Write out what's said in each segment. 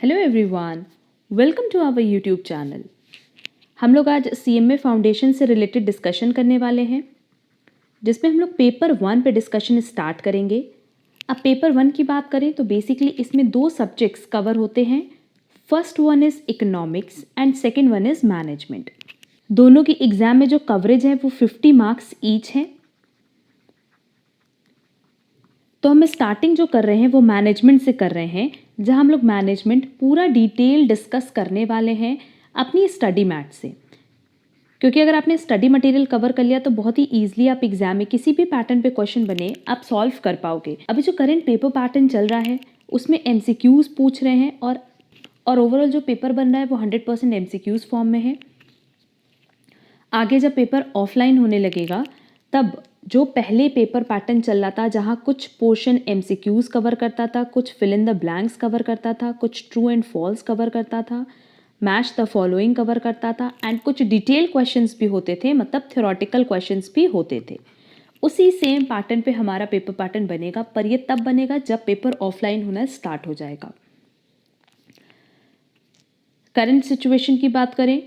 Hello everyone, welcome to our YouTube channel. हम लोग आज CMA फाउंडेशन से रिलेटेड डिस्कशन करने वाले हैं, जिसमें हम लोग पेपर 1 पे डिस्कशन स्टार्ट करेंगे। अब पेपर 1 की बात करें तो बेसिकली इसमें 2 सब्जेक्ट्स कवर होते हैं। First one is economics and second one is management. दोनों की एग्ज़ाम में जो कवरेज है वो 50 मार्क्स ईच हैं। तो हम स्टार्टिंग जो कर रहे हैं वो मैनेजमेंट से कर रहे हैं, जहां हम लोग मैनेजमेंट पूरा डिटेल डिस्कस करने वाले हैं अपनी स्टडी मैट से। क्योंकि अगर आपने स्टडी मटेरियल कवर कर लिया तो बहुत ही ईजिली आप एग्जाम में किसी भी पैटर्न पे क्वेश्चन बने आप सॉल्व कर पाओगे। अभी जो करंट पेपर पैटर्न चल रहा है उसमें MCQs पूछ रहे हैं और ओवरऑल जो पेपर बन रहा है वो 100% MCQs फॉर्म में है। आगे जब पेपर ऑफलाइन होने लगेगा तब जो पहले पेपर पैटर्न चल रहा था, जहाँ कुछ पोर्शन MCQs कवर करता था, कुछ fill in the blanks cover करता था, कुछ ट्रू एंड फॉल्स कवर करता था, मैच द फॉलोइंग कवर करता था एंड कुछ डिटेल क्वेश्चंस भी होते थे, मतलब थ्योरेटिकल क्वेश्चंस भी होते थे। उसी सेम पैटर्न पे हमारा पेपर पैटर्न बनेगा, पर ये तब बनेगा जब पेपर ऑफलाइन होना स्टार्ट हो जाएगा। करंट सिचुएशन की बात करें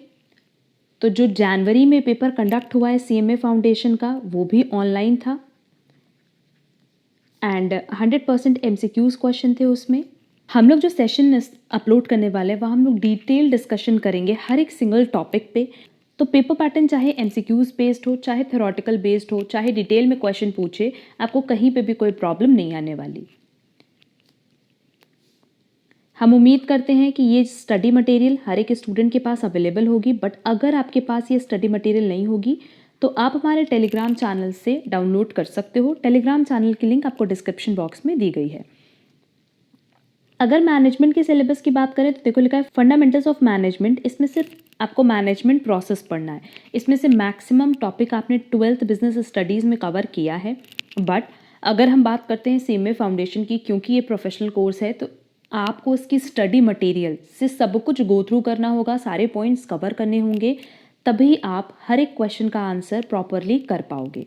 तो जो जनवरी में पेपर कंडक्ट हुआ है CMA फाउंडेशन का, वो भी ऑनलाइन था एंड 100% MCQs क्वेश्चन थे उसमें। हम लोग जो सेशन अपलोड करने वाले हैं वहाँ हम लोग डिटेल डिस्कशन करेंगे हर एक सिंगल टॉपिक पे। तो पेपर पैटर्न चाहे MCQs बेस्ड हो, चाहे थ्योरेटिकल बेस्ड हो, चाहे डिटेल में क्वेश्चन पूछे, आपको कहीं पे भी कोई प्रॉब्लम नहीं आने वाली। हम उम्मीद करते हैं कि ये स्टडी मटेरियल हर एक स्टूडेंट के पास अवेलेबल होगी, बट अगर आपके पास ये स्टडी मटेरियल नहीं होगी तो आप हमारे टेलीग्राम चैनल से डाउनलोड कर सकते हो। टेलीग्राम चैनल की लिंक आपको डिस्क्रिप्शन बॉक्स में दी गई है। अगर मैनेजमेंट के सिलेबस की बात करें तो देखो लिखा है फंडामेंटल्स ऑफ मैनेजमेंट। इसमें सिर्फ आपको मैनेजमेंट प्रोसेस पढ़ना है। इसमें से मैक्सिमम टॉपिक आपने 12th बिजनेस स्टडीज़ में कवर किया है। बट अगर हम बात करते हैं CMA फाउंडेशन की, क्योंकि ये प्रोफेशनल कोर्स है तो आपको इसकी स्टडी मटेरियल से सब कुछ गो थ्रू करना होगा, सारे पॉइंट्स कवर करने होंगे, तभी आप हर एक क्वेश्चन का आंसर प्रॉपरली कर पाओगे।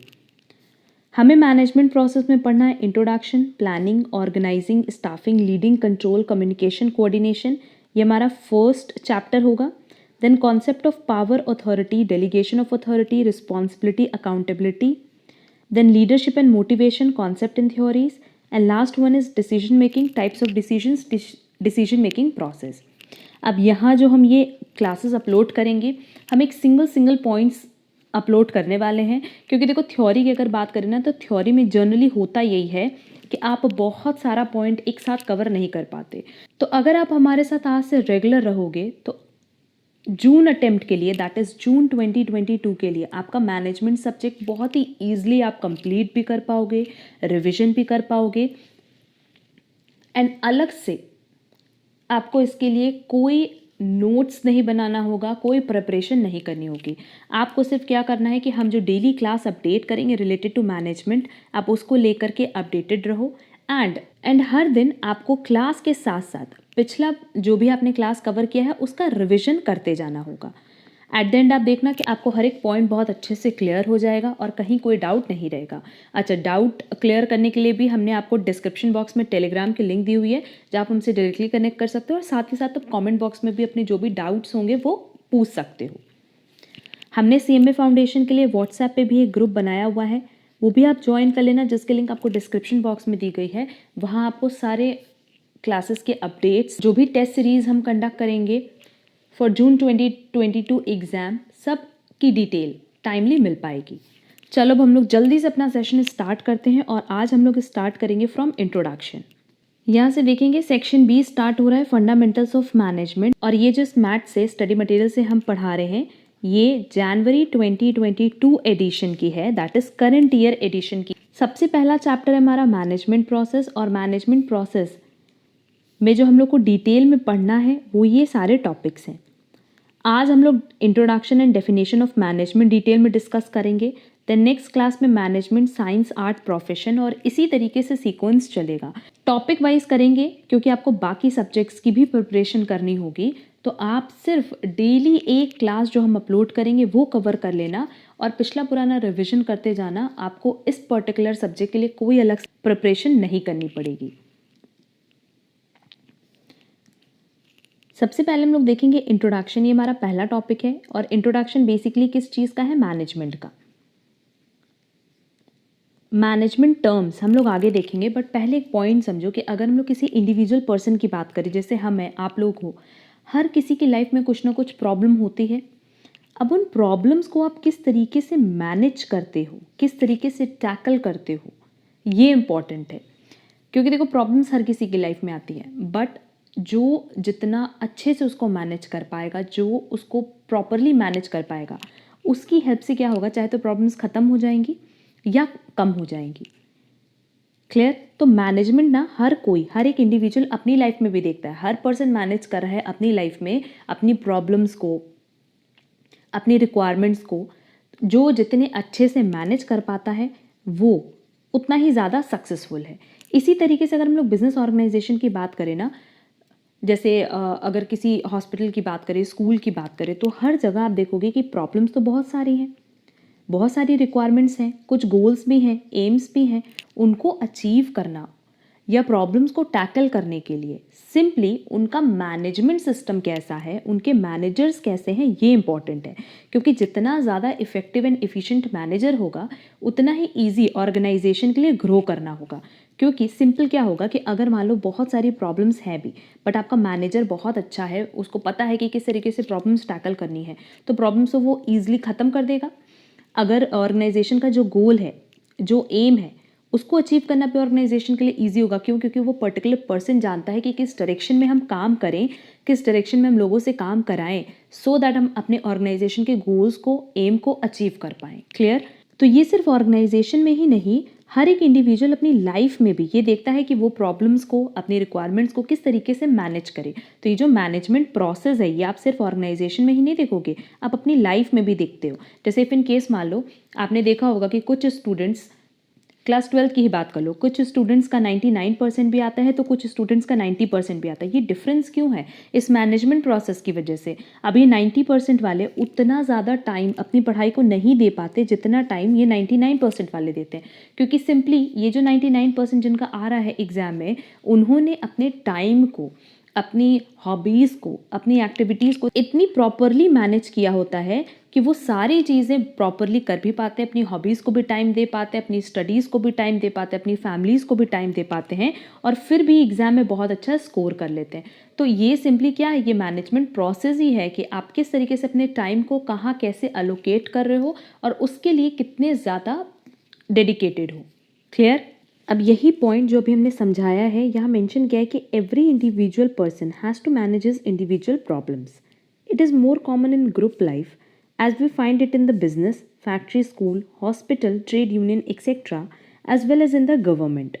हमें मैनेजमेंट प्रोसेस में पढ़ना है introduction, planning, organising, staffing, leading, control, communication, coordination. ये हमारा फर्स्ट चैप्टर होगा। Then concept of power, authority, delegation of authority, responsibility, accountability, then leadership and motivation, concept and theories, and last one is decision making, types of decisions, decision making process। अब यहाँ जो हम ये classes upload करेंगे, हम एक single points upload करने वाले हैं। क्योंकि देखो थ्योरी की अगर बात करें ना तो थ्योरी में जनरली होता यही है कि आप बहुत सारा पॉइंट एक साथ कवर नहीं कर पाते। तो अगर आप हमारे साथ आज से रेगुलर रहोगे तो जून अटेम्प्ट के लिए, दैट इज़ जून 2022 के लिए आपका मैनेजमेंट सब्जेक्ट बहुत ही ईजिली आप कंप्लीट भी कर पाओगे, रिवीजन भी कर पाओगे एंड अलग से आपको इसके लिए कोई नोट्स नहीं बनाना होगा, कोई प्रिपरेशन नहीं करनी होगी। आपको सिर्फ क्या करना है कि हम जो डेली क्लास अपडेट करेंगे रिलेटेड टू मैनेजमेंट, आप उसको लेकर के अपडेटेड रहो एंड हर दिन आपको क्लास के साथ साथ पिछला जो भी आपने क्लास कवर किया है उसका रिवीजन करते जाना होगा। एट द एंड आप देखना कि आपको हर एक पॉइंट बहुत अच्छे से क्लियर हो जाएगा और कहीं कोई डाउट नहीं रहेगा। अच्छा, डाउट क्लियर करने के लिए भी हमने आपको डिस्क्रिप्शन बॉक्स में टेलीग्राम की लिंक दी हुई है, जहाँ आप हमसे डायरेक्टली कनेक्ट कर सकते हो और साथ ही साथ आप कमेंट बॉक्स में भी अपने जो भी डाउट्स होंगे वो पूछ सकते हो। हमने CMA फाउंडेशन के लिए व्हाट्सएप पे भी एक ग्रुप बनाया हुआ है, वो भी आप ज्वाइन कर लेना, जिसकी लिंक आपको डिस्क्रिप्शन बॉक्स में दी गई है। वहाँ आपको सारे क्लासेस के अपडेट्स, जो भी टेस्ट सीरीज़ हम कंडक्ट करेंगे फॉर जून 2022 एग्ज़ाम, सब की डिटेल टाइमली मिल पाएगी। चलो अब हम लोग जल्दी से अपना सेशन स्टार्ट करते हैं और आज हम लोग स्टार्ट करेंगे फ्रॉम इंट्रोडक्शन। यहाँ से देखेंगे सेक्शन B स्टार्ट हो रहा है, फंडामेंटल्स ऑफ मैनेजमेंट। और ये जो मैथ से स्टडी मटेरियल से हम पढ़ा रहे हैं ये जनवरी 2022 एडिशन की है, that is current year edition की। सबसे पहला चैप्टर है हमारा मैनेजमेंट प्रोसेस, और मैनेजमेंट प्रोसेस में जो हम लोग को डिटेल में पढ़ना है वो ये सारे टॉपिक्स हैं। आज हम लोग introduction and definition of management detail में डिस्कस करेंगे। देन नेक्स्ट क्लास में मैनेजमेंट साइंस, आर्ट, प्रोफेशन, और इसी तरीके से सीक्वेंस चलेगा। टॉपिक वाइज करेंगे क्योंकि आपको बाकी सब्जेक्ट्स की भी प्रिपरेशन करनी होगी। तो आप सिर्फ डेली एक क्लास जो हम अपलोड करेंगे वो कवर कर लेना और पिछला पुराना रिविजन करते जाना। आपको इस पर्टिकुलर सब्जेक्ट के लिए कोई अलग प्रिपरेशन नहीं करनी पड़ेगी। सबसे पहले हम लोग देखेंगे इंट्रोडक्शन, ये हमारा पहला टॉपिक है और इंट्रोडक्शन बेसिकली किस चीज़ का है, मैनेजमेंट का। मैनेजमेंट टर्म्स हम लोग आगे देखेंगे, बट पहले एक पॉइंट समझो कि अगर हम लोग किसी इंडिविजुअल पर्सन की बात करें, जैसे हम हैं, आप लोग हो, हर किसी की लाइफ में कुछ ना कुछ प्रॉब्लम होती है। अब उन प्रॉब्लम्स को आप किस तरीके से मैनेज करते हो, किस तरीके से टैकल करते हो, ये इम्पॉर्टेंट है। क्योंकि देखो प्रॉब्लम्स हर किसी की लाइफ में आती हैं, बट जो जितना अच्छे से उसको मैनेज कर पाएगा, जो उसको प्रॉपरली मैनेज कर पाएगा, उसकी हेल्प से क्या होगा, चाहे तो प्रॉब्लम्स ख़त्म हो जाएंगी या कम हो जाएंगी। क्लियर? तो मैनेजमेंट ना हर कोई, हर एक इंडिविजुअल अपनी लाइफ में भी देखता है। हर पर्सन मैनेज कर रहा है अपनी लाइफ में अपनी प्रॉब्लम्स को, अपनी रिक्वायरमेंट्स को। जो जितने अच्छे से मैनेज कर पाता है वो उतना ही ज़्यादा सक्सेसफुल है। इसी तरीके से अगर हम लोग बिजनेस ऑर्गेनाइजेशन की बात करें ना, जैसे अगर किसी हॉस्पिटल की बात करें, स्कूल की बात करें, तो हर जगह आप देखोगे कि प्रॉब्लम्स तो बहुत सारी हैं, बहुत सारी रिक्वायरमेंट्स हैं, कुछ गोल्स भी हैं, एम्स भी हैं। उनको अचीव करना या प्रॉब्लम्स को टैकल करने के लिए सिंपली उनका मैनेजमेंट सिस्टम कैसा है, उनके मैनेजर्स कैसे हैं, ये इंपॉर्टेंट है। क्योंकि जितना ज़्यादा इफेक्टिव एंड एफिशिएंट मैनेजर होगा, उतना ही ईजी ऑर्गेनाइजेशन के लिए ग्रो करना होगा। क्योंकि सिंपल क्या होगा कि अगर मान लो बहुत सारी प्रॉब्लम्स हैं भी, बट आपका मैनेजर बहुत अच्छा है, उसको पता है कि किस तरीके से प्रॉब्लम्स टैकल करनी है, तो प्रॉब्लम्स को वो ईजिली ख़त्म कर देगा। अगर ऑर्गेनाइजेशन का जो गोल है, जो एम है, उसको अचीव करना भी ऑर्गेनाइजेशन के लिए इजी होगा। क्यों? क्योंकि वो पर्टिकुलर पर्सन जानता है कि किस डायरेक्शन में हम काम करें, किस डायरेक्शन में हम लोगों से काम कराएं, सो दैट हम अपने ऑर्गेनाइजेशन के गोल्स को, एम को अचीव कर पाएं। क्लियर? तो ये सिर्फ ऑर्गेनाइजेशन में ही नहीं, हर एक इंडिविजुअल अपनी लाइफ में भी ये देखता है कि वो प्रॉब्लम्स को, अपनी रिक्वायरमेंट्स को किस तरीके से मैनेज करे। तो ये जो मैनेजमेंट प्रोसेस है, ये आप सिर्फ ऑर्गेनाइजेशन में ही नहीं देखोगे, आप अपनी लाइफ में भी देखते हो। जैसे इफ इन केस मान लो आपने देखा होगा कि कुछ स्टूडेंट्स, क्लास 12 की ही बात कर लो, कुछ स्टूडेंट्स का 99% भी आता है तो कुछ स्टूडेंट्स का 90% भी आता है। ये डिफरेंस क्यों है? इस मैनेजमेंट प्रोसेस की वजह से। अभी 90% वाले उतना ज़्यादा टाइम अपनी पढ़ाई को नहीं दे पाते जितना टाइम ये 99% वाले देते हैं। क्योंकि सिंपली ये जो 99% जिनका आ रहा है एग्ज़ाम में, उन्होंने अपने टाइम को, अपनी हॉबीज़ को, अपनी एक्टिविटीज़ को इतनी प्रॉपरली मैनेज किया होता है कि वो सारी चीज़ें प्रॉपरली कर भी पाते हैं, अपनी हॉबीज़ को भी टाइम दे पाते हैं, अपनी स्टडीज़ को भी टाइम दे पाते हैं, अपनी फैमिलीज़ को भी टाइम दे पाते हैं, और फिर भी एग्ज़ाम में बहुत अच्छा स्कोर कर लेते हैं। तो ये सिंपली क्या है, ये मैनेजमेंट प्रोसेस ही है कि आप किस तरीके से अपने टाइम को कहाँ कैसे अलोकेट कर रहे हो और उसके लिए कितने ज़्यादा डेडिकेटेड हो। क्लियर? अब यही पॉइंट जो अभी हमने समझाया है, यहाँ मेंशन किया है कि every individual person has to manage his individual problems. It is more common in group life as we find it in the business, factory, school, hospital, trade union, etc., as well as in the government.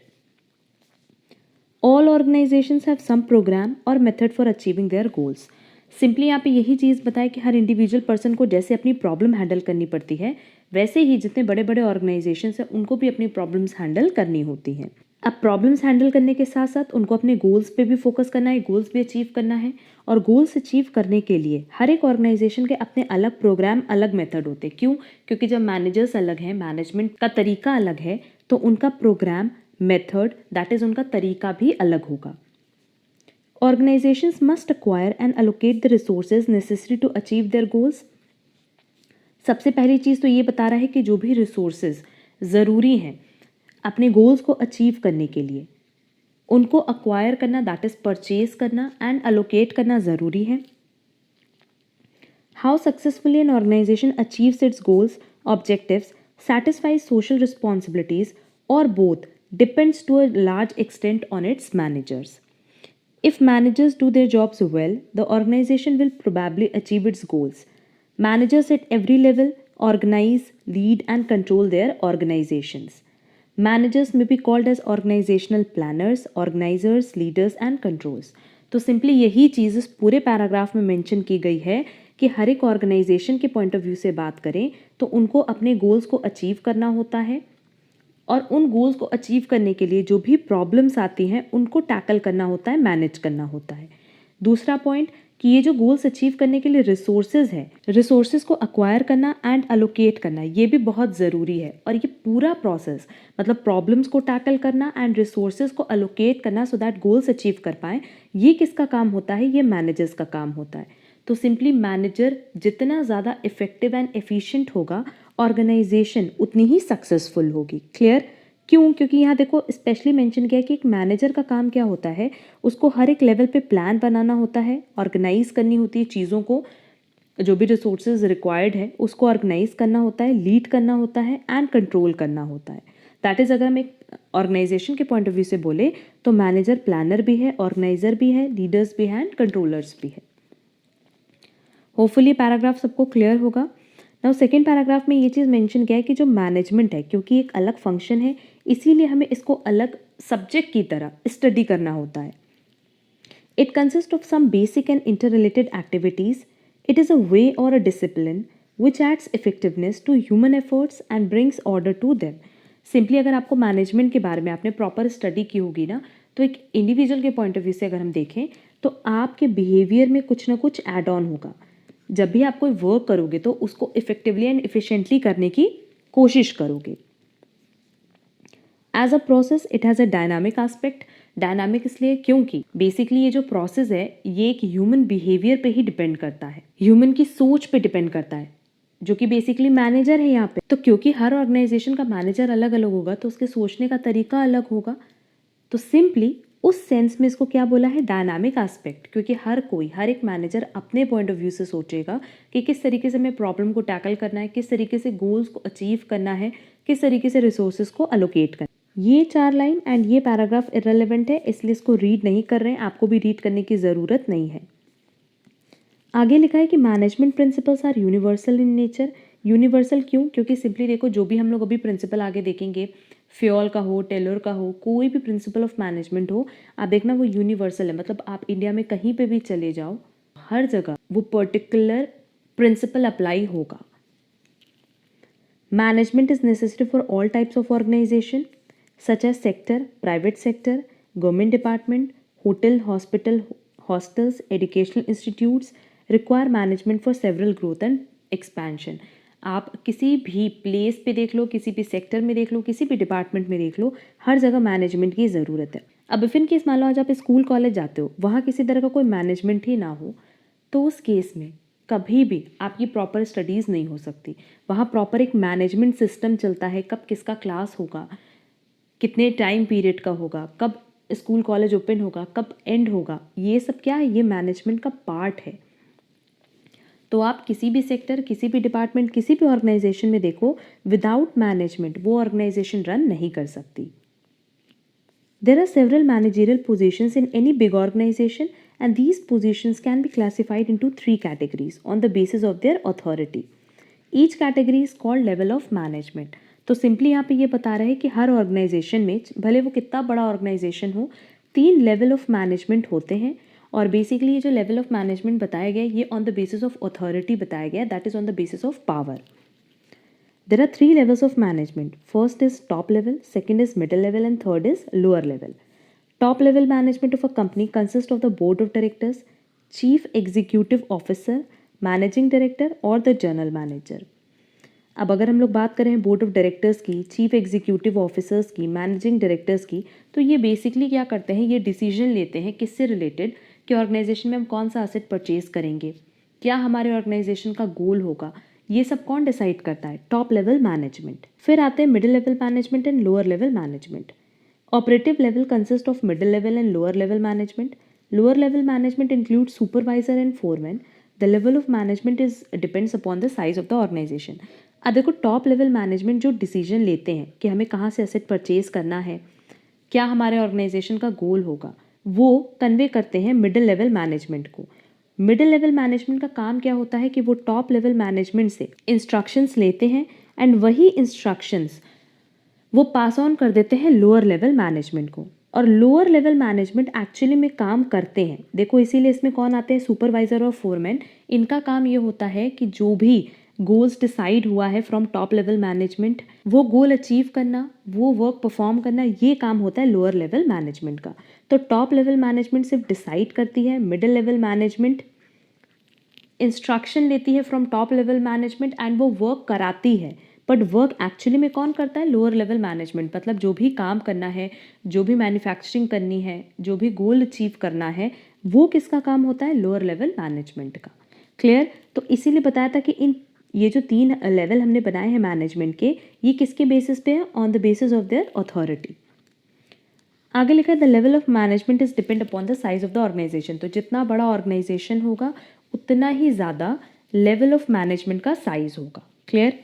All organizations have some program or method for achieving their goals. Simply यहाँ पे यही चीज़ बताए कि हर individual person को जैसे अपनी problem handle करनी पड़ती है, वैसे ही जितने बड़े बड़े ऑर्गेनाइजेशंस हैं उनको भी अपनी प्रॉब्लम्स हैंडल करनी होती हैं। अब प्रॉब्लम्स हैंडल करने के साथ साथ उनको अपने गोल्स पे भी फोकस करना है, गोल्स भी अचीव करना है। और गोल्स अचीव करने के लिए हर एक ऑर्गेनाइजेशन के अपने अलग प्रोग्राम, अलग मेथड होते हैं। क्यों? क्योंकि जब मैनेजर्स अलग हैं, मैनेजमेंट का तरीका अलग है, तो उनका प्रोग्राम, मेथड, दैट इज़ उनका तरीका भी अलग होगा। Organizations must acquire and allocate the resources necessary to achieve their goals. सबसे पहली चीज़ तो ये बता रहा है कि जो भी रिसोर्सेज ज़रूरी हैं अपने गोल्स को अचीव करने के लिए, उनको अक्वायर करना, दैट इज़ परचेज करना, एंड अलोकेट करना ज़रूरी है। How successfully an organisation achieves its goals, objectives, satisfies social responsibilities, or both depends to a large extent on its managers. If managers do their jobs well, the organization will probably achieve its goals. Managers at every level organize, lead, and control their organizations. Managers may be called as organizational planners, organizers, leaders, and controls. तो simply यही चीज़ इस पूरे paragraph में mention की गई है कि हर एक ऑर्गेनाइजेशन के पॉइंट ऑफ व्यू से बात करें तो उनको अपने गोल्स को अचीव करना होता है, और उन गोल्स को अचीव करने के लिए जो भी प्रॉब्लम्स आती हैं उनको टैकल करना होता है, मैनेज करना होता है। दूसरा पॉइंट कि ये जो गोल्स अचीव करने के लिए रिसोर्सेज है, रिसोर्सेज को अक्वायर करना एंड अलोकेट करना, ये भी बहुत ज़रूरी है। और ये पूरा प्रोसेस मतलब प्रॉब्लम्स को टैकल करना एंड रिसोर्सेज को अलोकेट करना सो दैट गोल्स अचीव कर पाएँ, ये किसका काम होता है? ये मैनेजर्स का काम होता है। तो सिंपली मैनेजर जितना ज़्यादा इफेक्टिव एंड एफिशिएंट होगा, ऑर्गेनाइजेशन उतनी ही सक्सेसफुल होगी। क्लियर? क्यों? क्योंकि यहाँ देखो स्पेशली मेंशन किया है कि एक मैनेजर का काम क्या होता है, उसको हर एक लेवल पे प्लान बनाना होता है, ऑर्गेनाइज करनी होती है चीज़ों को, जो भी रिसोर्सेज रिक्वायर्ड है उसको ऑर्गेनाइज करना होता है, लीड करना होता है एंड कंट्रोल करना होता है। दैट इज़ अगर हम एक ऑर्गेनाइजेशन के पॉइंट ऑफ व्यू से बोले तो मैनेजर प्लानर भी है, ऑर्गेनाइजर भी है, लीडर्स भी हैं एंड कंट्रोलर्स भी है। होपफुली पैराग्राफ सबको क्लियर होगा। नाउ सेकेंड पैराग्राफ में ये चीज़ मेंशन किया है कि जो मैनेजमेंट है, क्योंकि एक अलग फंक्शन है, इसीलिए हमें इसको अलग सब्जेक्ट की तरह स्टडी करना होता है। It consist of some basic and interrelated activities. It is a way or a discipline which adds effectiveness to human efforts and brings order to them. Simply अगर आपको मैनेजमेंट के बारे में आपने प्रॉपर स्टडी की होगी ना, तो एक इंडिविजुअल के पॉइंट ऑफ व्यू से अगर हम देखें तो आपके बिहेवियर में कुछ ना कुछ ऐड ऑन होगा। जब भी आप कोई वर्क करोगे तो उसको इफेक्टिवली एंड इफिशिएंटली करने की कोशिश करोगे। As a process it has a dynamic aspect. Dynamic इसलिए क्योंकि बेसिकली ये जो प्रोसेस है ये एक ह्यूमन बिहेवियर पे ही डिपेंड करता है, ह्यूमन की सोच पे डिपेंड करता है, जो कि बेसिकली मैनेजर है यहाँ पे। तो क्योंकि हर ऑर्गेनाइजेशन का मैनेजर अलग अलग होगा तो उसके सोचने का तरीका अलग होगा। तो सिंपली उस सेंस में इसको क्या बोला है? डायनामिक एस्पेक्ट, क्योंकि हर एक मैनेजर अपने पॉइंट ऑफ व्यू से सोचेगा कि किस तरीके से हमें प्रॉब्लम को टैकल करना है, किस तरीके से गोल्स को अचीव करना है, किस तरीके से रिसोर्सेज को अलोकेट करना है। ये 4 लाइन एंड ये पैराग्राफ इररिलेवेंट है, इसलिए इसको रीड नहीं कर रहे हैं, आपको भी रीड करने की ज़रूरत नहीं है। आगे लिखा है कि management principles are universal in nature. Universal क्यों? क्योंकि सिंपली देखो जो भी हम लोग अभी प्रिंसिपल आगे देखेंगे, फ्योल का हो, टेलर का हो, कोई भी प्रिंसिपल ऑफ मैनेजमेंट हो, आप देखना वो यूनिवर्सल है। मतलब आप इंडिया में कहीं पे भी चले जाओ, हर जगह वो पर्टिकुलर प्रिंसिपल अप्लाई होगा. Management is necessary for all types of organisation such as sector, private sector, government department, hotel, hospital, hostels, educational institutes require management for several growth and expansion. आप किसी भी प्लेस पे देख लो, किसी भी sector में देख लो, किसी भी डिपार्टमेंट में देख लो, हर जगह मैनेजमेंट की ज़रूरत है. अब इफ इन केस मान लो आज आप स्कूल कॉलेज जाते हो, वहाँ किसी तरह का कोई मैनेजमेंट ही ना हो, तो उस केस में कभी भी आपकी प्रॉपर स्टडीज़ नहीं हो सकती. वहाँ प्रॉपर एक मैनेजमेंट सिस्टम चलता है, कब किसका क्लास होगा, कितने टाइम पीरियड का होगा, कब स्कूल कॉलेज ओपन होगा, कब एंड होगा, ये सब क्या है? ये मैनेजमेंट का पार्ट है. तो आप किसी भी सेक्टर, किसी भी डिपार्टमेंट, किसी भी ऑर्गेनाइजेशन में देखो, विदाउट मैनेजमेंट वो ऑर्गेनाइजेशन रन नहीं कर सकती. There are several managerial positions in any big organization and these positions can be classified into 3 categories on the basis of their authority. Each category is called level of management. तो simply यहाँ पे ये बता रहे हैं कि हर organisation में, भले वो कितना बड़ा ऑर्गेनाइजेशन हो, 3 लेवल ऑफ मैनेजमेंट होते हैं. और बेसिकली ये जो लेवल ऑफ मैनेजमेंट बताया गया ये on the basis of authority बताया गया, that is on the basis of power. There are 3 levels of management. First is top level, second is middle level and third is lower level. Top level management of a company consists of the board of directors, chief executive officer, managing director और the general manager. अब अगर हम लोग बात करें board of directors की, chief executive officers की, managing directors की, तो ये बेसिकली क्या करते हैं? ये डिसीजन लेते हैं किससे रिलेटेड, कि ऑर्गेनाइजेशन में हम कौन सा एसेट परचेज करेंगे, क्या हमारे ऑर्गेनाइजेशन का गोल होगा, ये सब कौन डिसाइड करता है? Top level management. फिर आते हैं middle level management and lower level management. Operative level consist of middle level and lower level management. Lower level management include supervisor and foreman. The level of management is depends upon the size of the organisation. अब देखो top level management जो decision लेते हैं कि हमें कहाँ से asset purchase करना है, क्या हमारे ऑर्गेनाइजेशन का गोल होगा, वो कन्वे करते हैं मिडिल लेवल मैनेजमेंट को. मिडिल लेवल मैनेजमेंट का काम क्या होता है कि वो टॉप लेवल मैनेजमेंट से इंस्ट्रक्शंस लेते हैं एंड वही इंस्ट्रक्शंस वो पास ऑन कर देते हैं लोअर लेवल मैनेजमेंट को. और लोअर लेवल मैनेजमेंट एक्चुअली में काम करते हैं, देखो इसीलिए इसमें कौन आते हैं? सुपरवाइजर और फोरमैन. इनका काम ये होता है कि जो भी गोल्स डिसाइड हुआ है फ्रॉम टॉप लेवल मैनेजमेंट, वो गोल अचीव करना, वो वर्क परफॉर्म करना, ये काम होता है लोअर लेवल मैनेजमेंट का. तो टॉप लेवल मैनेजमेंट सिर्फ डिसाइड करती है, मिडिल लेवल मैनेजमेंट इंस्ट्रक्शन लेती है from top level management and वो वर्क कराती है, बट वर्क एक्चुअली में कौन करता है? Lower level management. मतलब जो भी काम करना है, जो भी मैन्युफैक्चरिंग करनी है, जो भी गोल अचीव करना है, वो किसका काम होता है? लोअर लेवल मैनेजमेंट का। क्लियर? तो इसीलिए बताया था कि ये जो 3 लेवल हमने बनाए हैं मैनेजमेंट के, ये किसके बेसिस पे है? On the basis of their authority. आगे लिखा है the level of management is depend upon the size of the organisation. तो जितना बड़ा ऑर्गेनाइजेशन होगा उतना ही ज़्यादा लेवल ऑफ मैनेजमेंट का साइज होगा। क्लियर?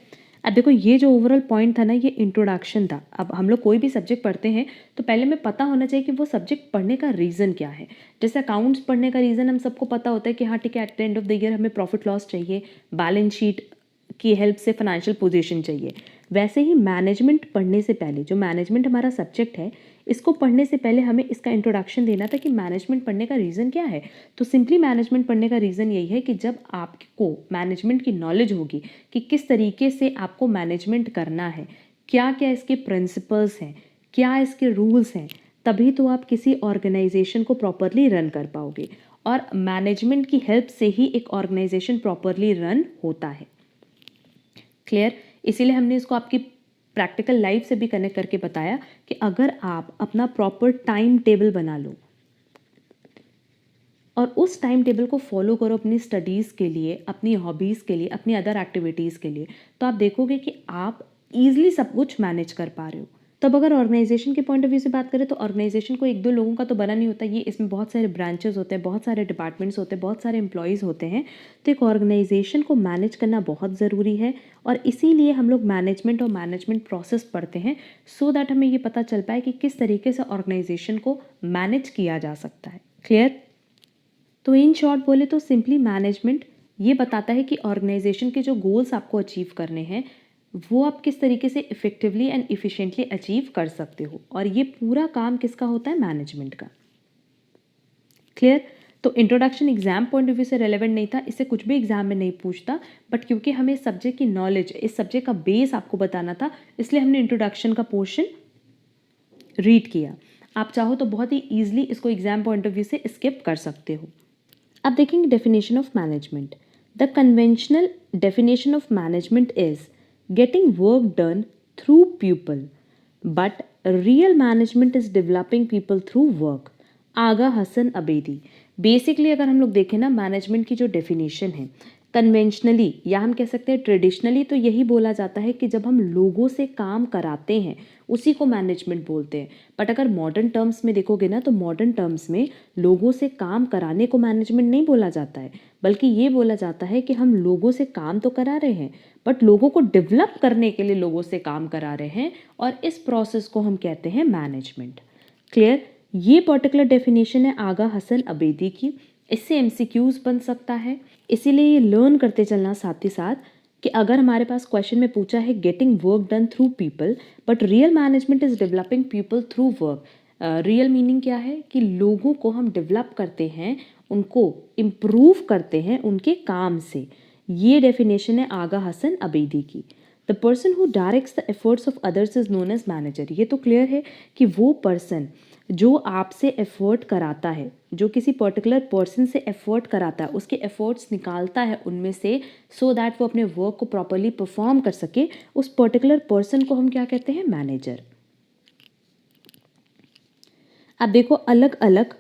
अब देखो ये जो ओवरऑल पॉइंट था ना, ये इंट्रोडक्शन था। अब हम लोग कोई भी सब्जेक्ट पढ़ते हैं तो पहले हमें पता होना चाहिए कि वो सब्जेक्ट पढ़ने का रीज़न क्या है। जैसे अकाउंट्स पढ़ने का रीज़न हम सबको पता होता है कि हाँ ठीक है, at the end of the year हमें प्रॉफिट लॉस चाहिए, बैलेंस शीट की हेल्प से फाइनेंशियल पोजीशन चाहिए। वैसे ही मैनेजमेंट पढ़ने से पहले, जो मैनेजमेंट हमारा सब्जेक्ट है, इसको पढ़ने से पहले हमें इसका इंट्रोडक्शन देना था कि मैनेजमेंट पढ़ने का रीज़न क्या है। तो सिंपली मैनेजमेंट पढ़ने का रीज़न यही है कि जब आपको मैनेजमेंट की नॉलेज होगी कि किस तरीके से आपको मैनेजमेंट करना है, क्या क्या इसके प्रिंसिपल्स हैं, क्या इसके रूल्स हैं, तभी तो आप किसी ऑर्गेनाइजेशन को प्रॉपरली रन कर पाओगे। और मैनेजमेंट की हेल्प से ही एक ऑर्गेनाइजेशन प्रॉपरली रन होता है। क्लियर? इसीलिए हमने इसको आपकी प्रैक्टिकल लाइफ से भी कनेक्ट करके बताया कि अगर आप अपना प्रॉपर टाइम टेबल बना लो और उस टाइम टेबल को फॉलो करो अपनी स्टडीज़ के लिए, अपनी हॉबीज़ के लिए, अपनी अदर एक्टिविटीज़ के लिए, तो आप देखोगे कि आप ईजिली सब कुछ मैनेज कर पा रहे हो। तब अगर ऑर्गेनाइजेशन के पॉइंट ऑफ व्यू से बात करें तो ऑर्गेनाइजेशन को 1-2 लोगों का तो बना नहीं होता, ये इसमें बहुत सारे ब्रांचेस होते हैं, बहुत सारे डिपार्टमेंट्स होते हैं, बहुत सारे एम्प्लॉयज़ होते हैं। तो एक ऑर्गेनाइजेशन को मैनेज करना बहुत ज़रूरी है और इसीलिए हम लोग मैनेजमेंट और मैनेजमेंट प्रोसेस पढ़ते हैं, सो दैट हमें ये पता चल पाए कि किस तरीके से ऑर्गेनाइजेशन को मैनेज किया जा सकता है। क्लियर? तो इन शॉर्ट बोले तो सिंपली मैनेजमेंट ये बताता है कि ऑर्गेनाइजेशन के जो गोल्स आपको अचीव करने हैं वो आप किस तरीके से इफ़ेक्टिवली एंड इफ़िशिएंटली अचीव कर सकते हो, और ये पूरा काम किसका होता है? मैनेजमेंट का। क्लियर? तो introduction exam point of view से रेलेवेंट नहीं था, इससे कुछ भी एग्जाम में नहीं पूछता, बट क्योंकि हमें इस सब्जेक्ट की नॉलेज, इस सब्जेक्ट का बेस आपको बताना था, इसलिए हमने इंट्रोडक्शन का पोर्शन रीड किया। आप चाहो तो बहुत ही ईजिली इसको एग्जाम पॉइंट ऑफ व्यू से स्किप कर सकते हो। अब देखेंगे definition of management. The conventional definition of management is getting work done through people, but real management is developing people through work. Agha Hasan Abedi. Basically अगर हम लोग देखें ना, मैनेजमेंट की जो डेफिनेशन है, कन्वेंशनली या हम कह सकते हैं ट्रेडिशनली, तो यही बोला जाता है कि जब हम लोगों से काम कराते हैं उसी को मैनेजमेंट बोलते हैं। बट अगर मॉडर्न टर्म्स में देखोगे ना, तो मॉडर्न टर्म्स में लोगों से काम कराने को मैनेजमेंट नहीं बोला जाता है, बल्कि ये बोला जाता है कि हम लोगों से काम तो करा रहे हैं बट लोगों को डेवलप करने के लिए लोगों से काम करा रहे हैं, और इस प्रोसेस को हम कहते हैं मैनेजमेंट। क्लियर? ये पर्टिकुलर डेफिनेशन है आगा हसन अबेदी की। इससे एमसीक्यूज बन सकता है, इसीलिए ये लर्न करते चलना साथ ही साथ कि अगर हमारे पास क्वेश्चन में पूछा है getting work done through people but real management is developing people through work, real meaning क्या है? कि लोगों को हम डेवलप करते हैं, उनको इम्प्रूव करते हैं उनके काम से। ये डेफिनेशन है आगा हसन अबेदी की। The person who directs the efforts of others is known as manager. ये तो क्लियर है कि वो पर्सन जो आपसे एफर्ट कराता है, जो किसी पर्टिकुलर पर्सन से एफर्ट कराता है, उसके एफर्ट्स निकालता है उनमें से, सो दैट वो अपने वर्क को प्रॉपरली परफॉर्म कर सके, उस पर्टिकुलर पर्सन को हम क्या कहते हैं? मैनेजर। अब देखो अलग अलग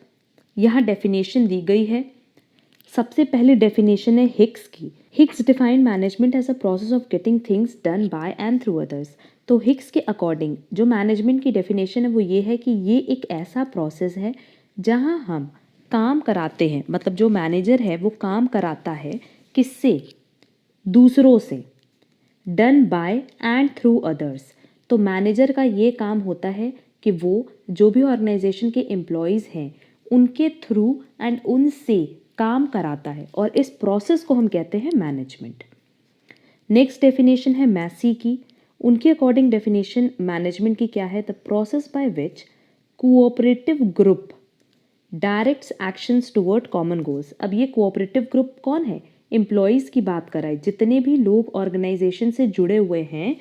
यहाँ डेफिनेशन दी गई है। सबसे पहली डेफिनेशन है हिक्स की। Hicks defined management as a process of getting things done by and through others. तो हिक्स के अकॉर्डिंग जो मैनेजमेंट की डेफिनेशन है वो ये है कि ये एक ऐसा प्रोसेस है जहाँ हम काम कराते हैं, मतलब जो मैनेजर है वो काम कराता है किससे? दूसरों से। Done by and through others. तो मैनेजर का ये काम होता है कि वो जो भी ऑर्गेनाइजेशन के एम्प्लॉयज़ हैं उनके थ्रू एंड उनसे काम कराता है, और इस प्रोसेस को हम कहते हैं मैनेजमेंट। नेक्स्ट डेफिनेशन है मैसी की। उनके अकॉर्डिंग डेफिनेशन मैनेजमेंट की क्या है? The process by which cooperative group directs actions toward common goals. अब ये कोऑपरेटिव ग्रुप कौन है? एम्प्लॉयज़ की बात कराए, जितने भी लोग ऑर्गेनाइजेशन से जुड़े हुए हैं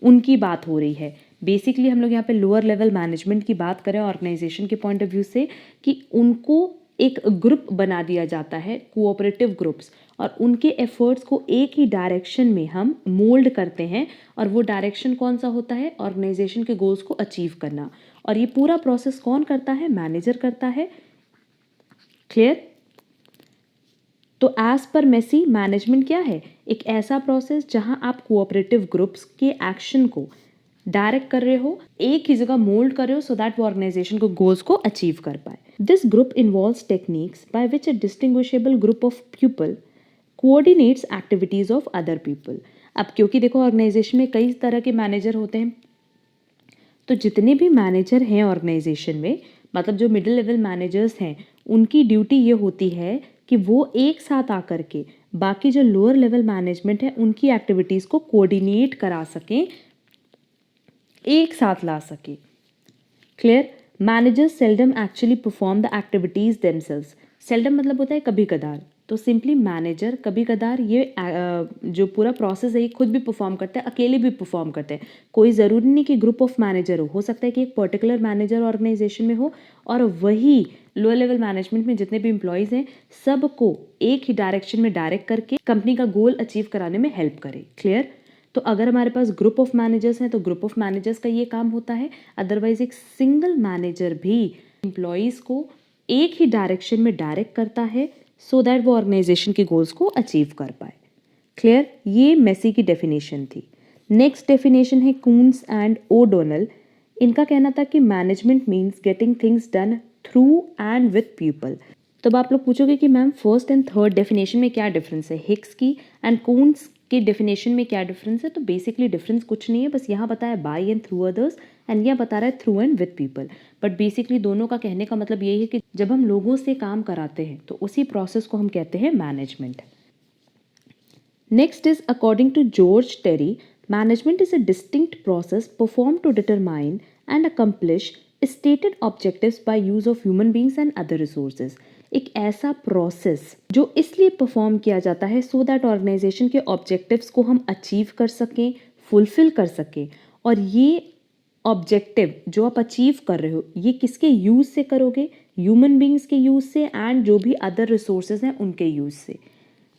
उनकी बात हो रही है। बेसिकली हम लोग यहाँ पे लोअर लेवल मैनेजमेंट की बात करें ऑर्गेनाइजेशन के पॉइंट ऑफ व्यू से, कि उनको एक ग्रुप बना दिया जाता है, कोऑपरेटिव ग्रुप्स, और उनके एफर्ट्स को एक ही डायरेक्शन में हम मोल्ड करते हैं। और वो डायरेक्शन कौन सा होता है? ऑर्गेनाइजेशन के गोल्स को अचीव करना। और ये पूरा प्रोसेस कौन करता है? मैनेजर करता है। क्लियर? तो एज पर मेसी, मैनेजमेंट क्या है? एक ऐसा प्रोसेस जहां आप कोऑपरेटिव ग्रुप्स के एक्शन को डायरेक्ट कर रहे हो, एक ही जगह मोल्ड कर रहे हो, सो दैट वो ऑर्गेनाइजेशन को गोल्स को अचीव कर पाए। This group involves techniques by which a distinguishable group of people coordinates activities of other people. अब क्योंकि देखो ऑर्गेनाइजेशन में कई तरह के मैनेजर होते हैं, तो जितने भी मैनेजर हैं ऑर्गेनाइजेशन में, मतलब जो मिडिल लेवल मैनेजर्स हैं, उनकी ड्यूटी ये होती है कि वो एक साथ आकर के बाकी जो लोअर लेवल मैनेजमेंट है उनकी एक्टिविटीज़ को कोऑर्डिनेट करा सकें, एक साथ ला सके। Clear? Managers seldom actually perform the activities themselves. Seldom मतलब होता है कभी कदार, तो सिंपली मैनेजर कभी कदार ये जो पूरा प्रोसेस है ये खुद भी परफॉर्म करते हैं, अकेले भी परफॉर्म करते हैं। कोई ज़रूरी नहीं कि ग्रुप ऑफ मैनेजर हो सकता है कि एक पर्टिकुलर मैनेजर ऑर्गेनाइजेशन में हो और वही लोअर लेवल मैनेजमेंट में जितने भी एम्प्लॉयज़ हैं सबको एक ही डायरेक्शन में डायरेक्ट करके कंपनी का गोल अचीव कराने में हेल्प करे। क्लियर? तो अगर हमारे पास ग्रुप ऑफ मैनेजर्स हैं तो ग्रुप ऑफ मैनेजर्स का ये काम होता है। अदरवाइज एक सिंगल मैनेजर भी एम्प्लॉयज़ को एक ही डायरेक्शन में डायरेक्ट करता है सो दैट वो ऑर्गेनाइजेशन के गोल्स को अचीव कर पाए। क्लियर? ये मेसी की डेफिनेशन थी। नेक्स्ट डेफिनेशन है कून्स एंड ओडोनल। इनका कहना था कि management means getting things done through and with people. तब आप लोग पूछोगे कि ma'am first and third definition में क्या डिफरेंस है, हिक्स की एंड कून्स की डेफिनेशन में क्या डिफरेंस है? तो बेसिकली डिफरेंस कुछ नहीं है, बस यहाँ बताया by and through others and यहाँ बता रहा है through and with people. But basically दोनों का कहने का मतलब यही है कि जब हम लोगों से काम कराते हैं तो उसी प्रोसेस को हम कहते हैं management. Next is according to George Terry, management is a distinct process perform to determine and accomplish stated objectives by use of human beings and other resources. एक ऐसा प्रोसेस जो इसलिए परफॉर्म किया जाता है सो दैट ऑर्गेनाइजेशन के objectives को हम अचीव कर सकें, फुलफिल कर सकें। और ये ऑब्जेक्टिव जो आप अचीव कर रहे हो ये किसके यूज़ से करोगे? ह्यूमन बींग्स के यूज़ से एंड जो भी अदर रिसोर्सेज हैं उनके यूज़ से।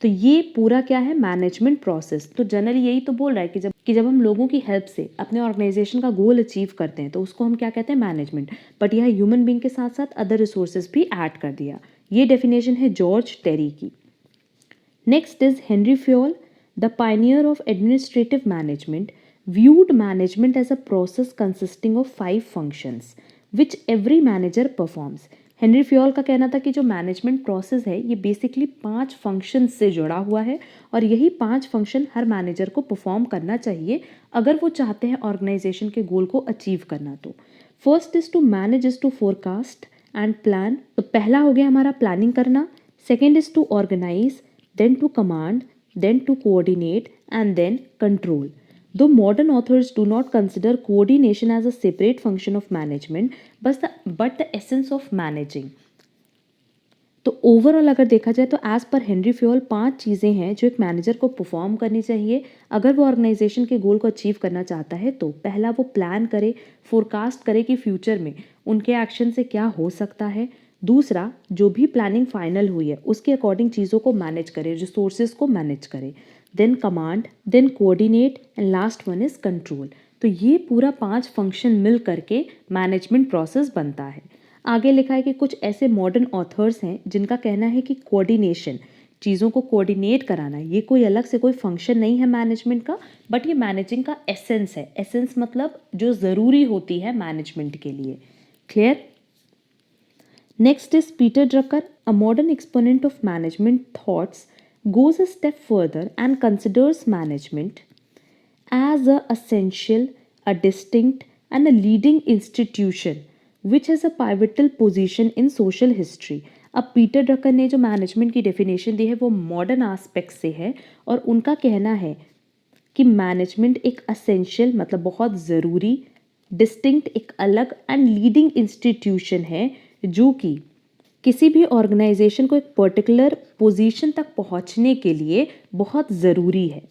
तो ये पूरा क्या है? Management process. तो जनरली यही तो बोल रहा है कि जब हम लोगों की हेल्प से अपने ऑर्गेनाइजेशन का गोल अचीव करते हैं तो उसको हम क्या कहते हैं? मैनेजमेंट। बट यह ह्यूमन बींग के साथ साथ अदर रिसोर्सेज भी ऐड कर दिया। ये डेफिनेशन है जॉर्ज टेरी की। Next is Henry Fayol, the Pioneer of administrative management viewed management as a process consisting of 5 functions which every manager performs। Henry Fayol का कहना था कि जो मैनेजमेंट प्रोसेस है ये बेसिकली 5 फंक्शन से जुड़ा हुआ है और यही 5 फंक्शन हर मैनेजर को परफॉर्म करना चाहिए अगर वो चाहते हैं ऑर्गेनाइजेशन के गोल को अचीव करना। तो first is to manage is to forecast and plan. तो पहला हो गया हमारा प्लानिंग करना। Second is to organise, then to command, then to coordinate and then control. Though modern authors do not consider coordination as a separate function of management, but the essence of managing। तो overall अगर देखा जाए तो as per Henry Fayol 5 चीज़ें हैं जो एक manager को परफॉर्म करनी चाहिए अगर वो ऑर्गेनाइजेशन के गोल को अचीव करना चाहता है। तो पहला वो प्लान करे, फोरकास्ट करे कि फ्यूचर में उनके एक्शन से क्या हो सकता है। दूसरा, जो भी प्लानिंग फाइनल हुई है उसके अकॉर्डिंग चीज़ों को मैनेज करे, रिसोर्सेज को मैनेज करे। Then command, then coordinate and last one is control. तो ये पूरा 5 फंक्शन मिल करके मैनेजमेंट प्रोसेस बनता है। आगे लिखा है कि कुछ ऐसे मॉडर्न ऑथर्स हैं जिनका कहना है कि कोऑर्डिनेशन, चीज़ों को कोऑर्डिनेट कराना, ये कोई अलग से कोई फंक्शन नहीं है मैनेजमेंट का, बट ये मैनेजिंग का एसेंस है। एसेंस मतलब जो ज़रूरी होती है मैनेजमेंट के लिए। Clear? Next is Peter Drucker, a modern exponent of management thoughts goes a step further and considers management as a essential, a distinct and a leading institution which has a pivotal position in social history। अब Peter Drucker ने जो management की definition दी है वो modern aspect से है और उनका कहना है कि मैनेजमेंट एक असेंशियल मतलब बहुत ज़रूरी, डिस्टिंक्ट एक अलग एंड लीडिंग इंस्टीट्यूशन है जो कि किसी भी ऑर्गेनाइजेशन को एक पर्टिकुलर पोजीशन तक पहुंचने के लिए बहुत ज़रूरी है।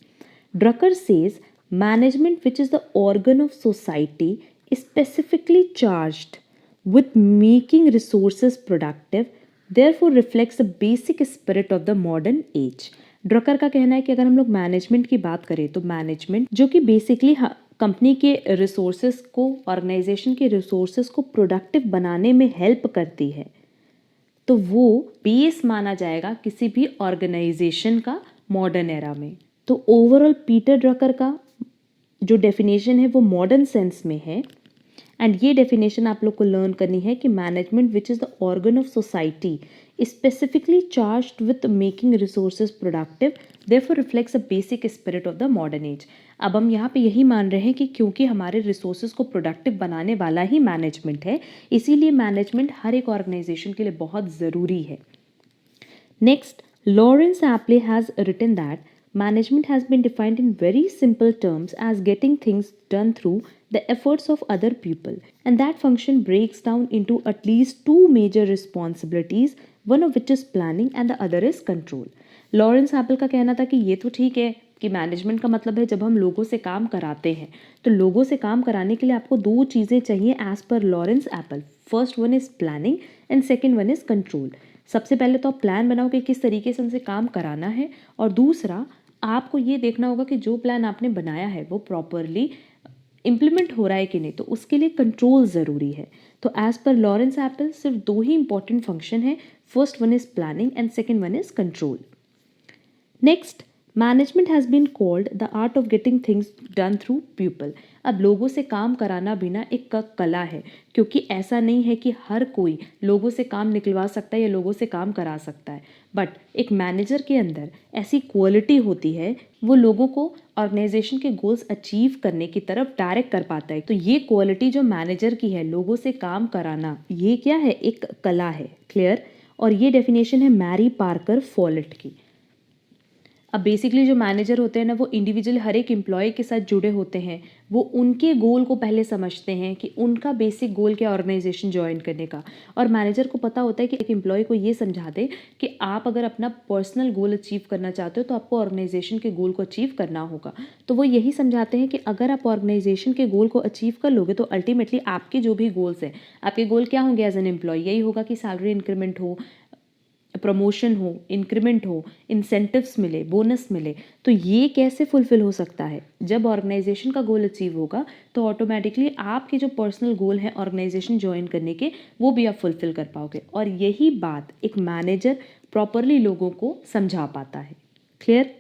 Drucker says management which is the organ of society specifically charged with making resources productive, therefore reflects the basic spirit of the modern age. Drucker का कहना है कि अगर हम लोग मैनेजमेंट की बात करें तो मैनेजमेंट जो कि बेसिकली कंपनी के रिसोर्सेज को, ऑर्गेनाइजेशन के रिसोर्सेज को प्रोडक्टिव बनाने में हेल्प करती है, तो वो बेस माना जाएगा किसी भी ऑर्गेनाइजेशन का मॉडर्न एरा में। तो ओवरऑल पीटर ड्रकर का जो डेफिनेशन है वो मॉडर्न सेंस में है। एंड ये डेफिनेशन आप लोग को लर्न करनी है कि management which is the organ of society specifically charged with making resources productive therefore reflects a basic spirit of the modern age. अब हम यहाँ पे यही मान रहे हैं कि क्योंकि हमारे रिसोर्सेज को प्रोडक्टिव बनाने वाला ही मैनेजमेंट है, इसीलिए मैनेजमेंट हर एक ऑर्गेनाइजेशन के लिए बहुत ज़रूरी है। Next, Lawrence Apley has written that management has been defined in very simple terms as getting things done through the efforts of other people, and that function breaks down into at least two major responsibilities, one of which is planning and the other is control. Lawrence Apple का कहना था कि ये तो ठीक है कि management का मतलब है जब हम लोगों से काम कराते हैं, तो लोगों से काम कराने के लिए आपको दो चीज़ें चाहिए as per Lawrence Appley. First one is planning and second one is control. सबसे पहले तो आप प्लान बनाओ कि किस तरीके से उनसे काम कराना है, और दूसरा आपको ये देखना होगा कि जो प्लान आपने बनाया है वो प्रॉपरली इम्प्लीमेंट हो रहा है कि नहीं, तो उसके लिए कंट्रोल ज़रूरी है। तो एज पर लॉरेंस एप्पल सिर्फ दो ही इंपॉर्टेंट फंक्शन है, first one is planning and second one is control. Next, management has been called the art of getting things done through people. अब लोगों से काम कराना भी ना एक कला है, क्योंकि ऐसा नहीं है कि हर कोई लोगों से काम निकलवा सकता है या लोगों से काम करा सकता है, बट एक मैनेजर के अंदर ऐसी क्वालिटी होती है, वो लोगों को ऑर्गेनाइजेशन के गोल्स अचीव करने की तरफ डायरेक्ट कर पाता है। तो ये क्वालिटी जो मैनेजर की है, लोगों से काम कराना, ये क्या है, एक कला है। क्लियर? और ये डेफिनेशन है मैरी पार्कर फॉलेट की। अब बेसिकली जो मैनेजर होते हैं ना, वो इंडिविजुअल हर एक एम्प्लॉय के साथ जुड़े होते हैं। वो उनके गोल को पहले समझते हैं कि उनका बेसिक गोल क्या ऑर्गेनाइजेशन ज्वाइन करने का, और मैनेजर को पता होता है कि एक एम्प्लॉय को ये समझा दे कि आप अगर अपना पर्सनल गोल अचीव करना चाहते हो तो आपको ऑर्गेनाइजेशन के गोल को अचीव करना होगा। तो वो यही समझाते हैं कि अगर आप ऑर्गेनाइजेशन के गोल को अचीव कर लोगे तो अल्टीमेटली आपके जो भी गोल्स हैं, आपके गोल क्या होंगे एज एन एम्प्लॉय, यही होगा कि सैलरी इंक्रीमेंट हो, प्रमोशन हो, इंक्रीमेंट हो, इंसेंटिव्स मिले, बोनस मिले। तो ये कैसे फुलफिल हो सकता है? जब ऑर्गेनाइजेशन का गोल अचीव होगा तो ऑटोमेटिकली आपके जो पर्सनल गोल हैं ऑर्गेनाइजेशन ज्वाइन करने के, वो भी आप फुलफिल कर पाओगे। और यही बात एक मैनेजर प्रॉपरली लोगों को समझा पाता है। Clear?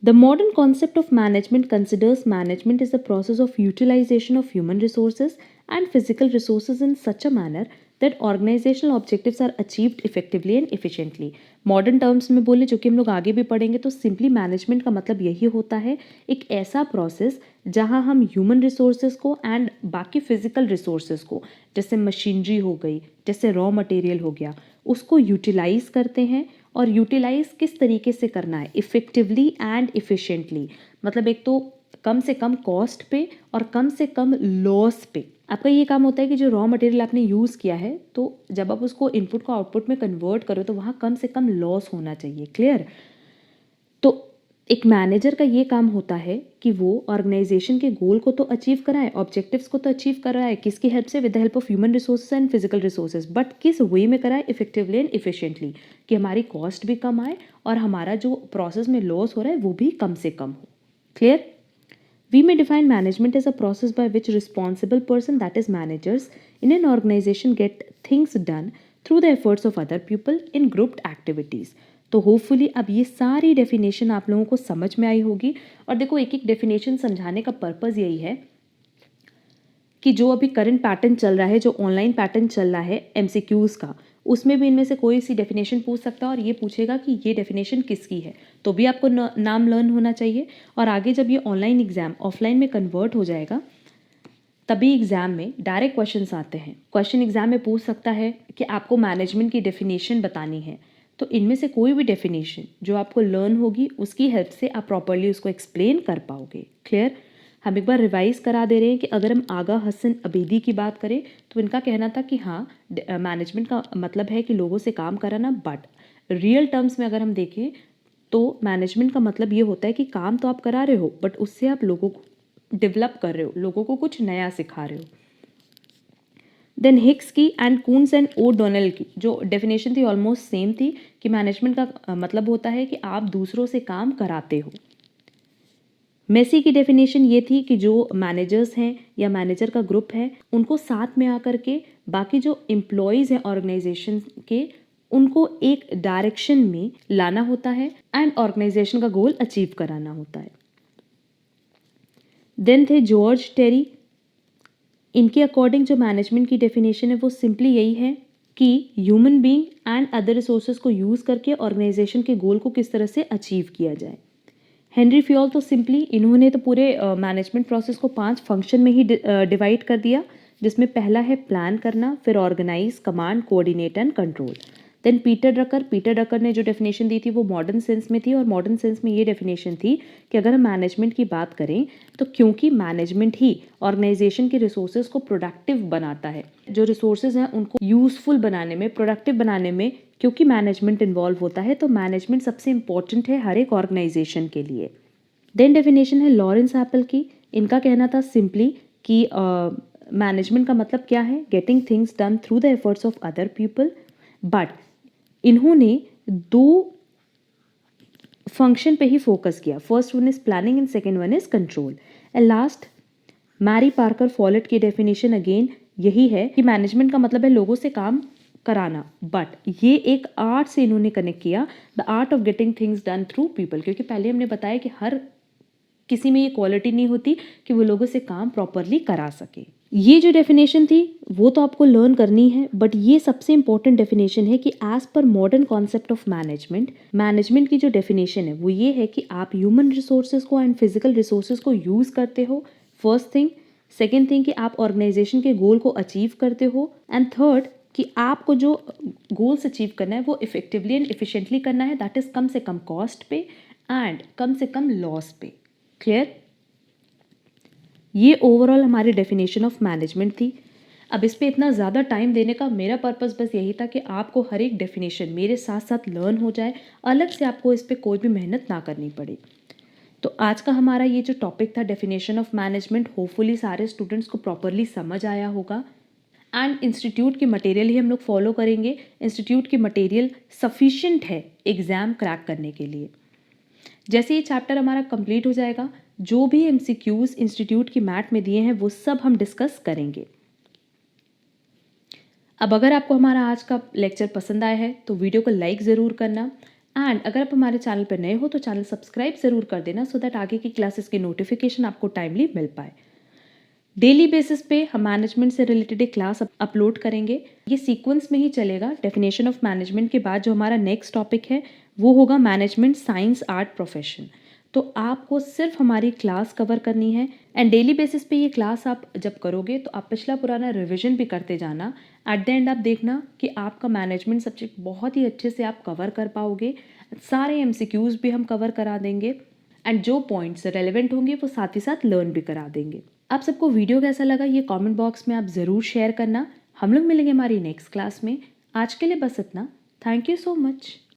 The modern concept of management considers management is the process of utilization of human resources and physical resources in such a manner that organizational objectives are achieved effectively and efficiently. Modern terms में बोले, जो कि हम लोग आगे भी पढ़ेंगे, तो सिंपली मैनेजमेंट का मतलब यही होता है, एक ऐसा प्रोसेस जहां हम ह्यूमन रिसोर्सेज को एंड बाकी फिजिकल रिसोर्सेज को, जैसे मशीनरी हो गई, जैसे रॉ मटेरियल हो गया, उसको यूटिलाइज करते हैं। और यूटिलाइज किस तरीके से करना है? Effectively and efficiently. मतलब एक तो कम से कम कॉस्ट पे और कम से कम लॉस पे। आपका ये काम होता है कि जो रॉ मटेरियल आपने यूज़ किया है, तो जब आप उसको इनपुट को आउटपुट में कन्वर्ट करो तो वहाँ कम से कम लॉस होना चाहिए। क्लियर? तो एक मैनेजर का ये काम होता है कि वो ऑर्गेनाइजेशन के गोल को तो अचीव कराए, ऑब्जेक्टिव्स को तो अचीव कराए, किसकी हेल्प से? With the help of human resources and physical resources. But किस वे में कराए? इफेक्टिवली एंड इफिशिएंटली, कि हमारी कॉस्ट भी कम आए और हमारा जो प्रोसेस में लॉस हो रहा है वो भी कम से कम हो। Clear? We may define management as a process by which responsible person, that is managers, in an organization get things done through the efforts of other people in grouped activities. तो hopefully अब ये सारी definition आप लोगों को समझ में आई होगी। और देखो, एक एक डेफिनेशन समझाने का पर्पज़ यही है कि जो अभी करंट पैटर्न चल रहा है, जो ऑनलाइन पैटर्न चल रहा है एमसीक्यूज़ का, उसमें भी इनमें से कोई सी डेफिनेशन पूछ सकता है और ये पूछेगा कि ये डेफिनेशन किसकी है, तो भी आपको नाम लर्न होना चाहिए। और आगे जब ये ऑनलाइन एग्ज़ाम ऑफलाइन में कन्वर्ट हो जाएगा, तभी एग्ज़ाम में डायरेक्ट क्वेश्चंस आते हैं। क्वेश्चन एग्ज़ाम में पूछ सकता है कि आपको मैनेजमेंट की डेफिनेशन बतानी है, तो इनमें से कोई भी डेफिनेशन जो आपको लर्न होगी, उसकी हेल्प से आप प्रॉपरली उसको एक्सप्लेन कर पाओगे। क्लियर? हम एक बार रिवाइज करा दे रहे हैं कि अगर हम आगा हसन अबीदी की बात करें तो इनका कहना था कि हाँ, मैनेजमेंट का मतलब है कि लोगों से काम कराना, बट रियल टर्म्स में अगर हम देखें तो मैनेजमेंट का मतलब ये होता है कि काम तो आप करा रहे हो, बट उससे आप लोगों को डेवलप कर रहे हो, लोगों को कुछ नया सिखा रहे हो। देन हिक्स की and Koontz and O'Donnell की जो डेफिनेशन थी ऑलमोस्ट सेम थी कि मैनेजमेंट का मतलब होता है कि आप दूसरों से काम कराते हो। मेसी की डेफिनेशन ये थी कि जो मैनेजर्स हैं या मैनेजर का ग्रुप है उनको साथ में आकर के बाकी जो एम्प्लॉयज़ हैं ऑर्गेनाइजेशन के उनको एक डायरेक्शन में लाना होता है एंड ऑर्गेनाइजेशन का गोल अचीव कराना होता है। देन थे जॉर्ज टेरी। इनके अकॉर्डिंग जो मैनेजमेंट की डेफिनेशन है वो सिंपली यही है कि human being and other resources को यूज़ करके ऑर्गेनाइजेशन के गोल को किस तरह से अचीव किया जाए। हेनरी फ्योल तो सिंपली इन्होंने तो पूरे मैनेजमेंट प्रोसेस को 5 फंक्शन में ही डिवाइड कर दिया, जिसमें पहला है प्लान करना, फिर organise, command, coordinate and control. Then Peter Drucker ने जो डेफिनेशन दी थी वो मॉडर्न सेंस में थी और मॉडर्न सेंस में ये डेफिनेशन थी कि अगर हम मैनेजमेंट की बात करें तो क्योंकि मैनेजमेंट ही ऑर्गेनाइजेशन के रिसोर्सेज को प्रोडक्टिव बनाता है, जो रिसोर्सेज हैं उनको यूजफुल बनाने में, प्रोडक्टिव बनाने में क्योंकि मैनेजमेंट इन्वॉल्व होता है, तो मैनेजमेंट सबसे इंपॉर्टेंट है हर एक ऑर्गेनाइजेशन के लिए। देन डेफिनेशन है लॉरेंस एप्पल की। इनका कहना था सिंपली कि मैनेजमेंट का मतलब क्या है, getting things done through the efforts of other people. But इन्होंने 2 फंक्शन पे ही फोकस किया, first one is planning and second one is control. And last Mary Parker Follett की डेफिनेशन अगेन यही है कि मैनेजमेंट का मतलब है लोगों से काम कराना, बट ये एक आर्ट से इन्होंने कनेक्ट किया, the art of getting things done through people, क्योंकि पहले हमने बताया कि हर किसी में ये क्वालिटी नहीं होती कि वो लोगों से काम प्रॉपरली करा सके। ये जो डेफिनेशन थी वो तो आपको लर्न करनी है, बट ये सबसे इंपॉर्टेंट डेफिनेशन है कि as per modern concept of management की जो डेफिनेशन है वो ये है कि आप ह्यूमन रिसोर्सेज को एंड फिजिकल रिसोर्सेज को यूज़ करते हो, फर्स्ट थिंग। सेकेंड थिंग कि आप ऑर्गेनाइजेशन के गोल को अचीव करते हो, एंड थर्ड कि आपको जो गोल्स अचीव करना है वो इफेक्टिवली एंड एफिशिएंटली करना है, दैट इज़ कम से कम कॉस्ट पे एंड कम से कम लॉस पे। क्लियर? ये ओवरऑल हमारी डेफिनेशन ऑफ मैनेजमेंट थी। अब इस पे इतना ज़्यादा टाइम देने का मेरा पर्पस बस यही था कि आपको हर एक डेफिनेशन मेरे साथ साथ लर्न हो जाए, अलग से आपको इस पे कोई भी मेहनत ना करनी पड़े। तो आज का हमारा ये जो टॉपिक था डेफिनेशन ऑफ मैनेजमेंट, होपफुली सारे स्टूडेंट्स को प्रॉपरली समझ आया होगा। एंड इंस्टीट्यूट की मटेरियल ही हम लोग फॉलो करेंगे। इंस्टीट्यूट की मटेरियल सफिशिएंट है एग्ज़ाम क्रैक करने के लिए। जैसे ये चैप्टर हमारा कंप्लीट हो जाएगा, जो भी एमसीक्यूज इंस्टीट्यूट की मैट में दिए हैं वो सब हम डिस्कस करेंगे। अब अगर आपको हमारा आज का लेक्चर पसंद आया है तो वीडियो को लाइक ज़रूर करना, एंड अगर आप हमारे चैनल पर नए हो तो चैनल सब्सक्राइब ज़रूर कर देना, सो दैट आगे की क्लासेस की नोटिफिकेशन आपको टाइमली मिल पाए। डेली बेसिस पे हम मैनेजमेंट से रिलेटेड एक क्लास अपलोड करेंगे। ये सीक्वेंस में ही चलेगा। डेफिनेशन ऑफ मैनेजमेंट के बाद जो हमारा नेक्स्ट टॉपिक है वो होगा मैनेजमेंट साइंस आर्ट प्रोफेशन। तो आपको सिर्फ हमारी क्लास कवर करनी है, एंड डेली बेसिस पे ये क्लास आप जब करोगे तो आप पिछला पुराना रिविजन भी करते जाना। एट द एंड आप देखना कि आपका मैनेजमेंट सब्जेक्ट बहुत ही अच्छे से आप कवर कर पाओगे। सारे एमसीक्यूज भी हम कवर करा देंगे, एंड जो पॉइंट्स रेलेवेंट होंगे वो साथ ही साथ लर्न भी करा देंगे। आप सबको वीडियो कैसा लगा ये कमेंट बॉक्स में आप ज़रूर शेयर करना। हम लोग मिलेंगे हमारी नेक्स्ट क्लास में। आज के लिए बस इतना। Thank you so much.